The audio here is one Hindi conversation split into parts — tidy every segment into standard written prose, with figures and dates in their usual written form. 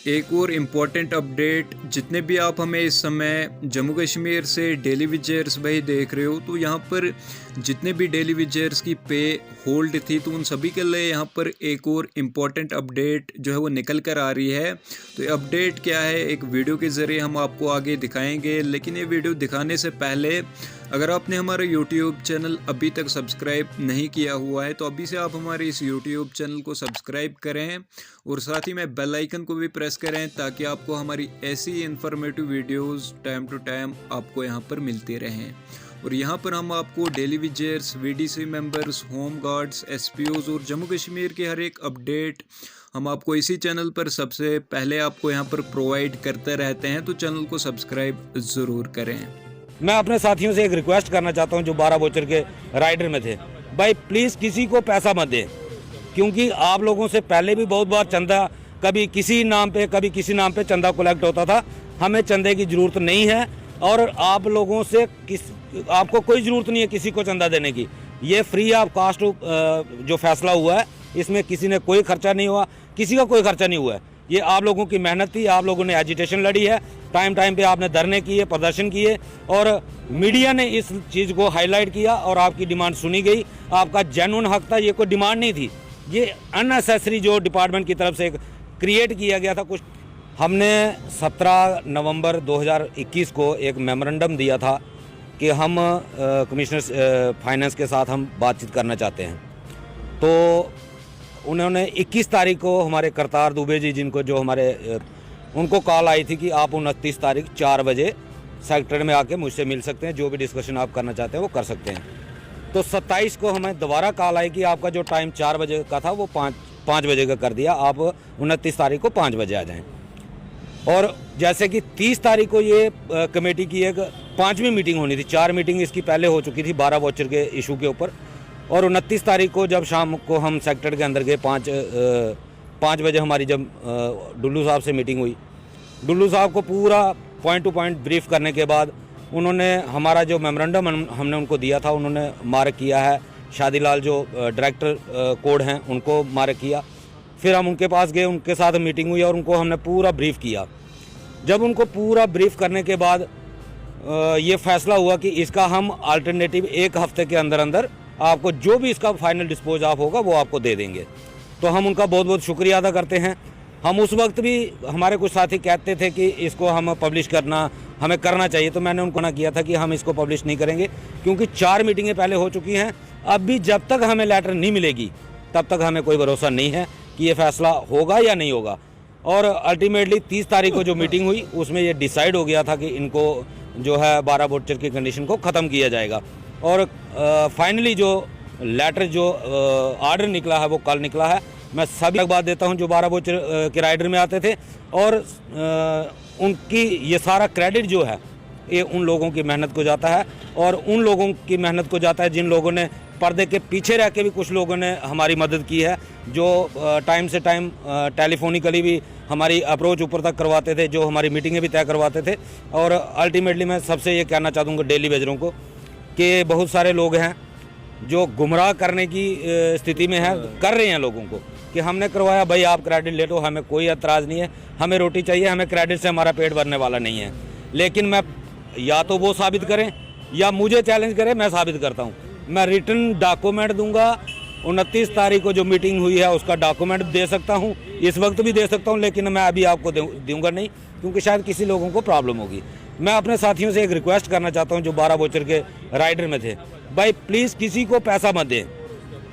एक और इम्पॉर्टेंट अपडेट, जितने भी आप हमें इस समय जम्मू कश्मीर से डेली विजेयर्स भाई देख रहे हो, तो यहाँ पर जितने भी डेली विजेयर्स की पे होल्ड थी तो उन सभी के लिए यहाँ पर एक और इम्पॉर्टेंट अपडेट जो है वो निकल कर आ रही है। तो ये अपडेट क्या है, एक वीडियो के ज़रिए हम आपको आगे दिखाएंगे। लेकिन ये वीडियो दिखाने से पहले अगर आपने हमारा यूट्यूब चैनल अभी तक सब्सक्राइब नहीं किया हुआ है तो अभी से आप हमारे इस यूट्यूब चैनल को सब्सक्राइब करें और साथ ही में बेल आइकन को भी प्रेस करें ताकि आपको हमारी ऐसी informative videos time to time आपको यहाँ पर मिलती रहें। और यहाँ पर हम आपको daily wagers, VDC members, home guards, SPOs और जम्मू कश्मीर की हर एक अपडेट हम आपको इसी चैनल पर सबसे पहले आपको यहाँ पर प्रोवाइड करते रहते हैं। तो चैनल को सब्सक्राइब ज़रूर करें। मैं अपने साथियों से एक रिक्वेस्ट करना चाहता हूं जो 12 वोचर के राइडर में थे, भाई प्लीज़ किसी को पैसा मत दें, क्योंकि आप लोगों से पहले भी बहुत बार चंदा कभी किसी नाम पे कभी किसी नाम पे चंदा कलेक्ट होता था। हमें चंदे की ज़रूरत नहीं है और आप लोगों से आपको कोई ज़रूरत नहीं है किसी को चंदा देने की। ये फ्री ऑफ कास्ट जो फैसला हुआ है, इसमें किसी ने कोई खर्चा नहीं हुआ, किसी का कोई खर्चा नहीं हुआ है। ये आप लोगों की मेहनत थी, आप लोगों ने एजिटेशन लड़ी है, टाइम पे आपने धरने किए, प्रदर्शन किए और मीडिया ने इस चीज़ को हाईलाइट किया और आपकी डिमांड सुनी गई। आपका जेन्युइन हक था, ये कोई डिमांड नहीं थी, ये अननेसेसरी जो डिपार्टमेंट की तरफ से क्रिएट किया गया था कुछ। हमने 17 नवंबर 2021 को एक मेमोरेंडम दिया था कि हम कमिश्नर फाइनेंस के साथ हम बातचीत करना चाहते हैं। तो उन्होंने 21 तारीख को हमारे करतार दुबे जी, जिनको जो हमारे उनको कॉल आई थी कि आप 29 तारीख 4 बजे सेक्रेटरी में आके मुझसे मिल सकते हैं, जो भी डिस्कशन आप करना चाहते हैं वो कर सकते हैं। तो 27 को हमें दोबारा कॉल आई कि आपका जो टाइम 4 बजे का था वो 5 बजे का कर दिया, आप 29 तारीख को 5 बजे आ जाएं। और जैसे कि 30 तारीख को ये कमेटी की एक 5वीं मीटिंग होनी थी, 4 मीटिंग इसकी पहले हो चुकी थी 12 वोचर के इशू के ऊपर। और 29 तारीख को जब शाम को हम सेक्टर के अंदर गए 5 बजे हमारी जब डुल्लू साहब से मीटिंग हुई, डुल्लू साहब को पूरा पॉइंट टू पॉइंट ब्रीफ करने के बाद उन्होंने हमारा जो मेमोरेंडम हमने उनको दिया था उन्होंने मार्क किया है। शादीलाल जो डायरेक्टर कोड हैं उनको मार्क किया। फिर हम उनके पास गए, उनके साथ मीटिंग हुई और उनको हमने पूरा ब्रीफ किया। जब उनको पूरा ब्रीफ करने के बाद ये फैसला हुआ कि इसका हम अल्टरनेटिव 1 हफ्ते के अंदर अंदर आपको जो भी इसका फाइनल डिस्पोज ऑफ होगा वो आपको दे देंगे। तो हम उनका बहुत बहुत शुक्रिया अदा करते हैं। हम उस वक्त भी, हमारे कुछ साथी कहते थे कि इसको हम पब्लिश हमें करना चाहिए, तो मैंने उनको ना किया था कि हम इसको पब्लिश नहीं करेंगे, क्योंकि 4 मीटिंगें पहले हो चुकी हैं। अब भी जब तक हमें लेटर नहीं मिलेगी तब तक हमें कोई भरोसा नहीं है कि ये फैसला होगा या नहीं होगा। और अल्टीमेटली 30 तारीख को जो मीटिंग हुई उसमें ये डिसाइड हो गया था कि इनको जो है 12 वोचर की कंडीशन को ख़त्म किया जाएगा। और फाइनली जो लेटर जो ऑर्डर निकला है वो कल निकला है। मैं सभी बात देता हूं जो 12 वोचर के राइडर में आते थे, और उनकी ये सारा क्रेडिट जो है ये उन लोगों की मेहनत को जाता है, और उन लोगों की मेहनत को जाता है जिन लोगों ने पर्दे के पीछे रह के भी कुछ लोगों ने हमारी मदद की है, जो टाइम से टाइम टेलीफोनिकली भी हमारी अप्रोच ऊपर तक करवाते थे, जो हमारी मीटिंगें भी तय करवाते थे। और अल्टीमेटली मैं सबसे ये कहना चाहूँगा डेली वेजरों को कि बहुत सारे लोग हैं जो गुमराह करने की स्थिति में है, कर रहे हैं लोगों को कि हमने करवाया, भाई आप क्रेडिट ले लो, हमें कोई एतराज़ नहीं है, हमें रोटी चाहिए, हमें क्रेडिट से हमारा पेट भरने वाला नहीं है। लेकिन मैं या तो वो साबित करें या मुझे चैलेंज करें, मैं साबित करता हूँ। मैं रिटर्न डॉक्यूमेंट दूंगा। 29 तारीख को जो मीटिंग हुई है उसका डॉक्यूमेंट दे सकता हूँ, इस वक्त भी दे सकता हूँ, लेकिन मैं अभी आपको दूंगा नहीं, क्योंकि शायद किसी लोगों को प्रॉब्लम होगी। मैं अपने साथियों से एक रिक्वेस्ट करना चाहता हूँ जो 12 वोचर के राइडर में थे, भाई प्लीज़ किसी को पैसा मत दें,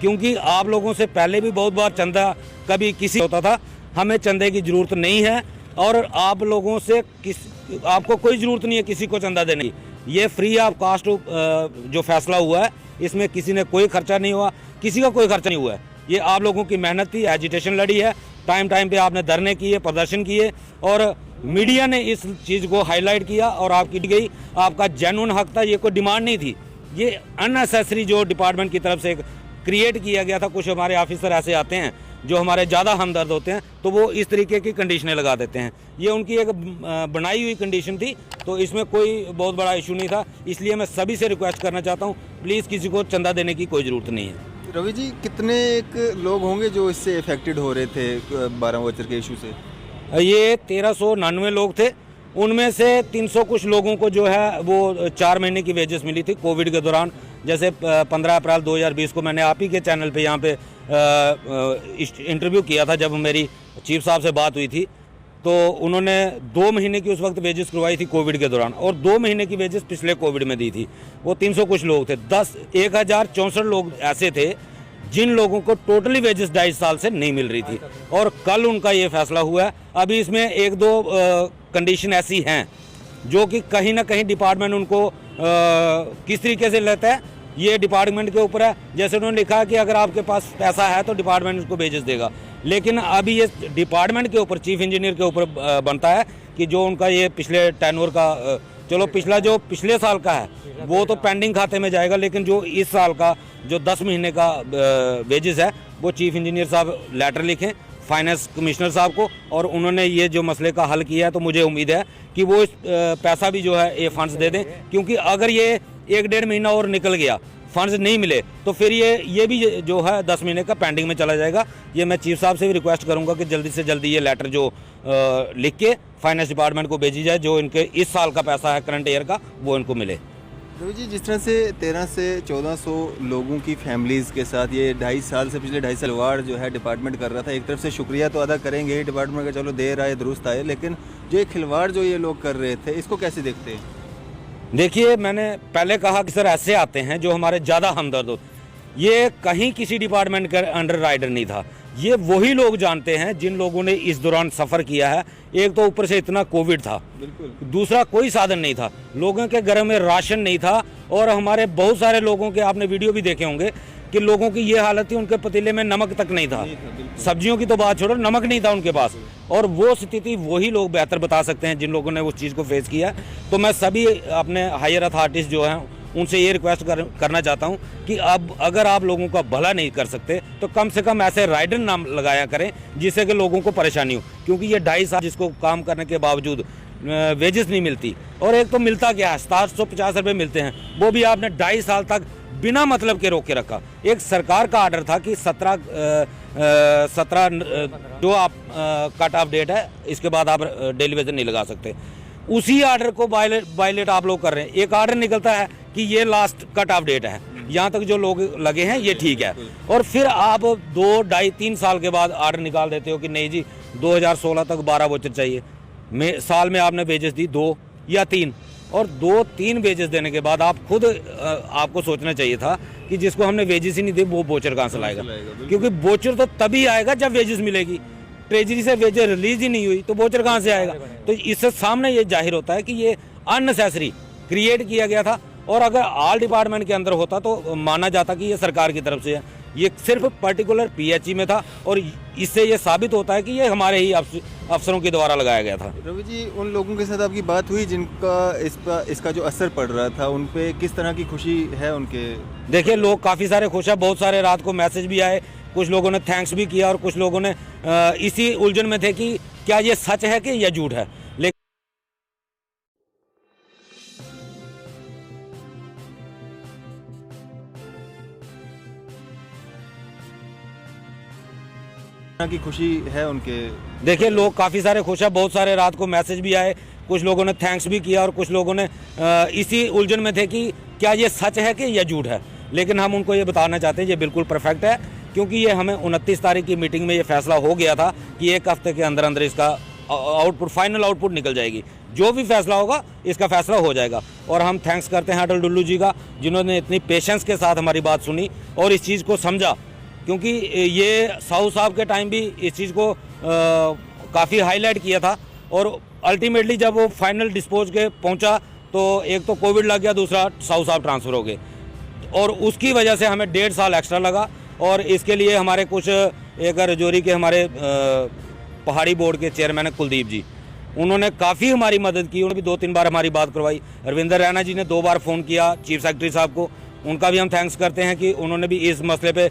क्योंकि आप लोगों से पहले भी बहुत बार चंदा कभी किसी होता था। हमें चंदे की ज़रूरत नहीं है और आप लोगों से आपको कोई ज़रूरत नहीं है किसी को चंदा देने की। ये फ्री ऑफ कास्ट जो फैसला हुआ है, इसमें किसी ने कोई खर्चा नहीं हुआ, किसी का कोई खर्चा नहीं हुआ है। ये आप लोगों की मेहनत थी, एजिटेशन लड़ी है, टाइम पे आपने धरने किए, प्रदर्शन किए और मीडिया ने इस चीज़ को हाईलाइट किया और आपकी गई। आपका जेन्युइन हक था, ये कोई डिमांड नहीं थी, ये अननेसेसरी जो डिपार्टमेंट की तरफ से क्रिएट किया गया था। कुछ हमारे ऑफिसर ऐसे आते हैं जो हमारे ज़्यादा हमदर्द होते हैं, तो वो इस तरीके की कंडीशनें लगा देते हैं। ये उनकी एक बनाई हुई कंडीशन थी, तो इसमें कोई बहुत बड़ा इशू नहीं था। इसलिए मैं सभी से रिक्वेस्ट करना चाहता हूँ, प्लीज़ किसी को चंदा देने की कोई ज़रूरत नहीं है। रवि जी, कितने एक लोग होंगे जो इससे इफेक्टेड हो रहे थे 12 वोचर के इशू से? ये 1399 लोग थे, उनमें से 300 कुछ लोगों को जो है वो 4 महीने की वेजेस मिली थी कोविड के दौरान। जैसे 15 अप्रैल 2020 को मैंने आप ही के चैनल पे यहाँ पे इंटरव्यू किया था, जब मेरी चीफ साहब से बात हुई थी, तो उन्होंने 2 महीने की उस वक्त वेजेस करवाई थी कोविड के दौरान, और 2 महीने की वेजेस पिछले कोविड में दी थी। वो 300 कुछ लोग थे। 1064 लोग ऐसे थे जिन लोगों को टोटली वेजेस 2.5 साल से नहीं मिल रही थी, और कल उनका ये फैसला हुआ है। अभी इसमें 1-2 कंडीशन ऐसी हैं जो कि कहीं ना कहीं डिपार्टमेंट उनको किस तरीके से लेता है, ये डिपार्टमेंट के ऊपर है। जैसे उन्होंने लिखा है कि अगर आपके पास पैसा है तो डिपार्टमेंट उसको वेजेस देगा, लेकिन अभी ये डिपार्टमेंट के ऊपर, चीफ इंजीनियर के ऊपर बनता है कि जो उनका ये पिछले टेन्योर का, चलो पिछला जो पिछले साल का है वो तो पेंडिंग खाते में जाएगा, लेकिन जो इस साल का जो 10 महीने का वेजेस है वो चीफ इंजीनियर साहब लेटर लिखें फाइनेंस कमिश्नर साहब को, और उन्होंने ये जो मसले का हल किया है, तो मुझे उम्मीद है कि वो पैसा भी जो है ये फंड्स दे दें। क्योंकि अगर ये 1-1.5 महीना और निकल गया, फंड्स नहीं मिले, तो फिर ये भी जो है 10 महीने का पेंडिंग में चला जाएगा। ये मैं चीफ साहब से भी रिक्वेस्ट करूंगा कि जल्दी से जल्दी ये लेटर जो लिख के फाइनेंस डिपार्टमेंट को भेजी जाए, जो इनके इस साल का पैसा है करंट ईयर का, वो इनको मिले। रवि जी, जिस तरह से 13 से 1400 लोगों की फैमिलीज़ के साथ ये 2.5 साल से, पिछले 2.5 साल खिलवाड़ जो है डिपार्टमेंट कर रहा था, एक तरफ से शुक्रिया तो अदा करेंगे ही डिपार्टमेंट का, चलो देर आए दुरुस्त आए, लेकिन जो ये खिलवाड़ जो ये लोग कर रहे थे, इसको कैसे देखते हैं? देखिए, मैंने पहले कहा कि सर ऐसे आते हैं जो हमारे ज़्यादा हमदर्द हो। ये कहीं किसी डिपार्टमेंट का अंडर राइडर नहीं था, ये वही लोग जानते हैं जिन लोगों ने इस दौरान सफ़र किया है। एक तो ऊपर से इतना कोविड था, दूसरा कोई साधन नहीं था, लोगों के घर में राशन नहीं था, और हमारे बहुत सारे लोगों के आपने वीडियो भी देखे होंगे कि लोगों की ये हालत थी, उनके पतीले में नमक तक नहीं था, सब्जियों की तो बात छोड़ो, नमक नहीं था उनके पास। और वो स्थिति वही लोग बेहतर बता सकते हैं जिन लोगों ने उस चीज़ को फेस किया है। तो मैं सभी अपने हायर अथॉरिटीज़ जो हैं उनसे ये रिक्वेस्ट करना चाहता हूं कि अब अगर आप लोगों का भला नहीं कर सकते तो कम से कम ऐसे राइडर नाम लगाया करें जिससे कि लोगों को परेशानी हो। क्योंकि ये 2.5 साल जिसको काम करने के बावजूद वेजेस नहीं मिलती, और एक तो मिलता क्या है, 750 रुपये मिलते हैं, वो भी आपने 2.5 साल तक बिना मतलब के रोक के रखा। एक सरकार का आर्डर था कि 17 जो आप कट ऑफ डेट है, इसके बाद आप डेली वेतन नहीं लगा सकते। उसी आर्डर को वायलेट आप लोग कर रहे हैं। एक आर्डर निकलता है कि ये लास्ट कट ऑफ डेट है, यहाँ तक जो लोग लगे हैं ये ठीक है, और फिर आप 2, 2.5, 3 साल के बाद आर्डर निकाल देते हो कि नहीं जी 2016 तक 12 वोचर चाहिए। साल में आपने वेजेस दी 2 या 3, और 2-3 वेजेस देने के बाद आप खुद आपको सोचना चाहिए था कि जिसको हमने वेजेस ही नहीं दी वो वोचर कहाँ से लाएगा। क्योंकि वोचर तो तभी आएगा जब वेजेस मिलेगी। ट्रेजरी से वेजेस रिलीज ही नहीं हुई तो वोचर कहाँ से आएगा। तो इससे सामने ये जाहिर होता है कि ये अननेसेसरी क्रिएट किया गया था, और अगर ऑल डिपार्टमेंट के अंदर होता तो माना जाता कि ये सरकार की तरफ से है। ये सिर्फ पर्टिकुलर पीएचई में था, और इससे ये साबित होता है कि ये हमारे ही अफसरों के द्वारा लगाया गया था। रवि जी, उन लोगों के साथ आपकी बात हुई जिनका इसका जो असर पड़ रहा था, उन पे किस तरह की खुशी है उनके? देखिए, लोग काफ़ी सारे खुश हैं, बहुत सारे रात को मैसेज भी आए, कुछ लोगों ने थैंक्स भी किया, और कुछ लोगों ने इसी उलझन में थे कि क्या ये सच है कि यह झूठ है। की खुशी है उनके? देखिए, लोग काफ़ी सारे खुश हैं, बहुत सारे रात को मैसेज भी आए, कुछ लोगों ने थैंक्स भी किया, और कुछ लोगों ने इसी उलझन में थे कि क्या ये सच है कि यह झूठ है। लेकिन हम उनको ये बताना चाहते हैं ये बिल्कुल परफेक्ट है, क्योंकि ये हमें 29 तारीख की मीटिंग में ये फैसला हो गया था कि 1 हफ्ते के अंदर अंदर इसका फाइनल आउटपुट निकल जाएगी। जो भी फैसला होगा इसका फैसला हो जाएगा। और हम थैंक्स करते हैं अटल डुल्लू जी का, जिन्होंने इतनी पेशेंस के साथ हमारी बात सुनी और इस चीज़ को समझा। क्योंकि ये साहू साहब के टाइम भी इस चीज़ को काफ़ी हाईलाइट किया था, और अल्टीमेटली जब वो फाइनल डिस्पोज के पहुंचा तो एक तो कोविड लग गया, दूसरा साहू साहब ट्रांसफ़र हो गए, और उसकी वजह से हमें 1.5 साल एक्स्ट्रा लगा। और इसके लिए हमारे कुछ एक रजौरी के हमारे पहाड़ी बोर्ड के चेयरमैन है कुलदीप जी, उन्होंने काफ़ी हमारी मदद की। उन्होंने भी 2-3 बार हमारी बात करवाई। रविंदर रैना जी ने 2 बार फ़ोन किया चीफ सेक्रेटरी साहब को, उनका भी हम थैंक्स करते हैं कि उन्होंने भी इस मसले पे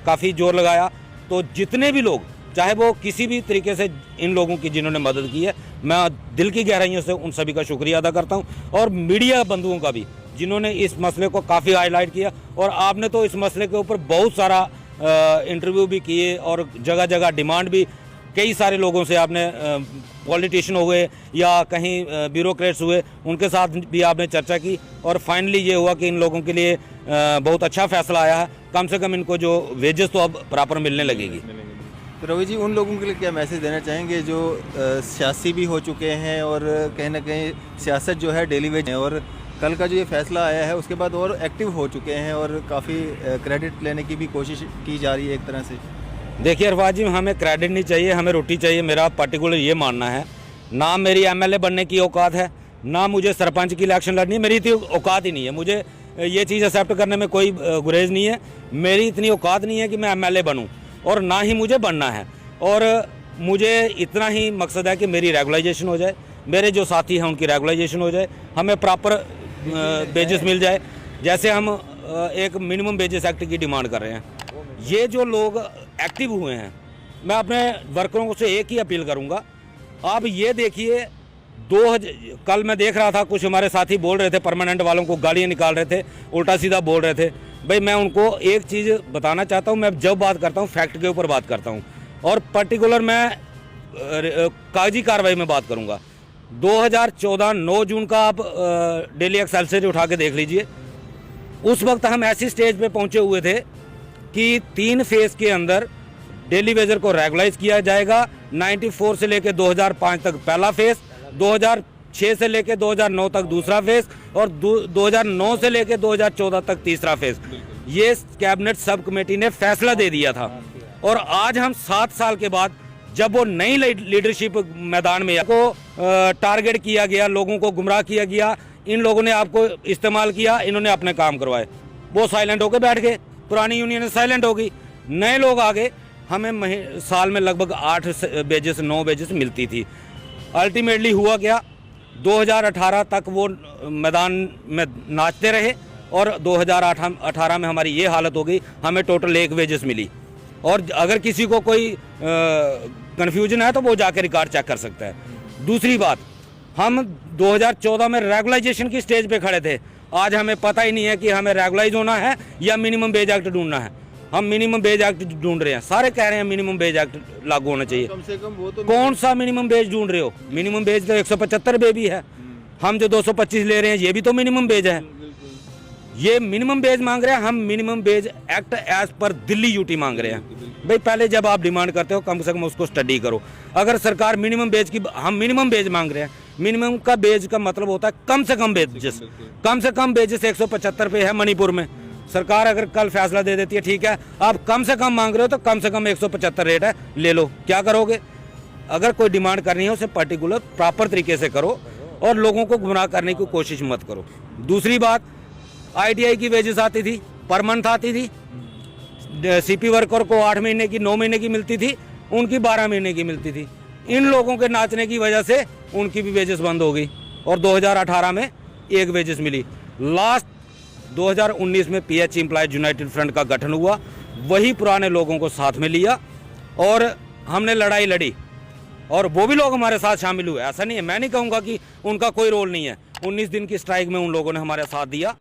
काफ़ी जोर लगाया। तो जितने भी लोग, चाहे वो किसी भी तरीके से इन लोगों की जिन्होंने मदद की है, मैं दिल की गहराइयों से उन सभी का शुक्रिया अदा करता हूं, और मीडिया बंधुओं का भी जिन्होंने इस मसले को काफ़ी हाईलाइट किया। और आपने तो इस मसले के ऊपर बहुत सारा इंटरव्यू भी किए और जगह जगह डिमांड भी कई सारे लोगों से आपने पॉलिटिशियन हो गए या कहीं ब्यूरोक्रेट्स हुए, उनके साथ भी आपने चर्चा की और फाइनली ये हुआ कि इन लोगों के लिए बहुत अच्छा फैसला आया है। कम से कम इनको जो वेजेस तो अब प्रॉपर मिलने लगेगी। तो रवि जी, उन लोगों के लिए क्या मैसेज देना चाहेंगे जो सियासी भी हो चुके हैं और कहीं ना कहीं सियासत जो है डेली वेज है, और कल का जो ये फैसला आया है उसके बाद और एक्टिव हो चुके हैं और काफ़ी क्रेडिट लेने की भी कोशिश की जा रही है एक तरह से? देखिए अरफात जी, हमें क्रेडिट नहीं चाहिए, हमें रोटी चाहिए। मेरा पर्टिकुलर ये मानना है, ना मेरी एमएलए बनने की औकात है, ना मुझे सरपंच की इलेक्शन लड़नी है, मेरी इतनी औकात ही नहीं है। मुझे ये चीज़ एक्सेप्ट करने में कोई गुरेज नहीं है। मेरी इतनी औकात नहीं है कि मैं एमएलए बनूं और ना ही मुझे बनना है। और मुझे इतना ही मकसद है कि मेरी रेगुलाइजेशन हो जाए, मेरे जो साथी हैं उनकी रेगुलाइजेशन हो जाए, हमें प्रॉपर वेजेस मिल जाए। जैसे हम एक मिनिमम वेजेस एक्ट की डिमांड कर रहे हैं। ये जो लोग एक्टिव हुए हैं, मैं अपने वर्करों से एक ही अपील करूंगा, आप ये देखिए, कल मैं देख रहा था कुछ हमारे साथी बोल रहे थे, परमानेंट वालों को गालियाँ निकाल रहे थे, उल्टा सीधा बोल रहे थे। भाई मैं उनको एक चीज़ बताना चाहता हूँ, मैं जब बात करता हूँ फैक्ट के ऊपर बात करता हूँ और पर्टिकुलर मैं कागजी कार्रवाई में बात करूँगा। 2014 9 जून का आप डेली एक्सेलसियर उठा के देख लीजिए। उस वक्त हम ऐसी स्टेज पे पहुंचे हुए थे कि 3 फेज के अंदर डेली वेजर को रेगुलाइज किया जाएगा। 94 से लेकर 2005 तक पहला फेज, 2006 से लेकर 2009 तक दूसरा फेज और 2009 से लेकर 2014 तक तीसरा फेज। ये कैबिनेट सब कमेटी ने फैसला दे दिया था। और आज हम 7 साल के बाद जब वो नई लीडरशिप मैदान में को टारगेट किया गया, लोगों को गुमराह किया गया, इन लोगों ने आपको इस्तेमाल किया, इन्होंने अपने काम करवाए, वो साइलेंट होकर बैठ गए। पुरानी यूनियन साइलेंट हो गई, नए लोग आ गए। हमें साल में लगभग 8 वेजेस 9 वेजेस मिलती थी। अल्टीमेटली हुआ क्या, 2018 तक वो मैदान में नाचते रहे और 2018 में हमारी ये हालत हो गई, हमें टोटल 1 वेजेस मिली। और अगर किसी को कोई कन्फ्यूजन है तो वो जाके रिकॉर्ड चेक कर सकता है। दूसरी बात, हम 2014 में रेगुलाइजेशन की स्टेज पे खड़े थे, आज हमें पता ही नहीं है कि हमें रेगुलाइज होना है या मिनिमम वेज एक्ट ढूंढना है। हम मिनिमम वेज एक्ट ढूंढ रहे हैं, सारे कह रहे हैं मिनिमम वेज एक्ट लागू होना चाहिए। कम से कम वो तो कौन सा मिनिमम वेज ढूंढ रहे हो? मिनिमम वेज तो 175 पे भी है, हम जो 225 ले रहे हैं ये भी तो मिनिमम वेज है। ये मिनिमम वेज मांग रहे हैं, हम minimum wage act as per Delhi UT मांग रहे हैं। भाई पहले जब आप डिमांड करते हो कम से कम उसको स्टडी करो। अगर सरकार मिनिमम वेज की, हम मिनिमम वेज मांग रहे हैं, मिनिमम का वेज का मतलब होता है कम से कम वेजेस। कम से कम वेजेस 175 पे है मणिपुर में। सरकार अगर कल फैसला दे देती है ठीक है, आप कम से कम मांग रहे हो तो कम से कम 175 रेट है, ले लो। क्या करोगे? अगर कोई डिमांड करनी है उसे पर्टिकुलर प्रॉपर तरीके से करो और लोगों को गुमराह करने की कोशिश मत करो। दूसरी बात, ITI की वेजेस आती थी, पर मंथ आती थी। CP वर्कर को 8 महीने की 9 महीने की मिलती थी, उनकी 12 महीने की मिलती थी। इन लोगों के नाचने की वजह से उनकी भी वेजेस बंद हो गई और 2018 में 1 वेजेस मिली। लास्ट 2019 में PH एम्प्लॉयज यूनाइटेड फ्रंट का गठन हुआ, वही पुराने लोगों को साथ में लिया और हमने लड़ाई लड़ी और वो भी लोग हमारे साथ शामिल हुए। ऐसा नहीं है, मैं नहीं कहूँगा कि उनका कोई रोल नहीं है। 19 दिन की स्ट्राइक में उन लोगों ने हमारे साथ दिया।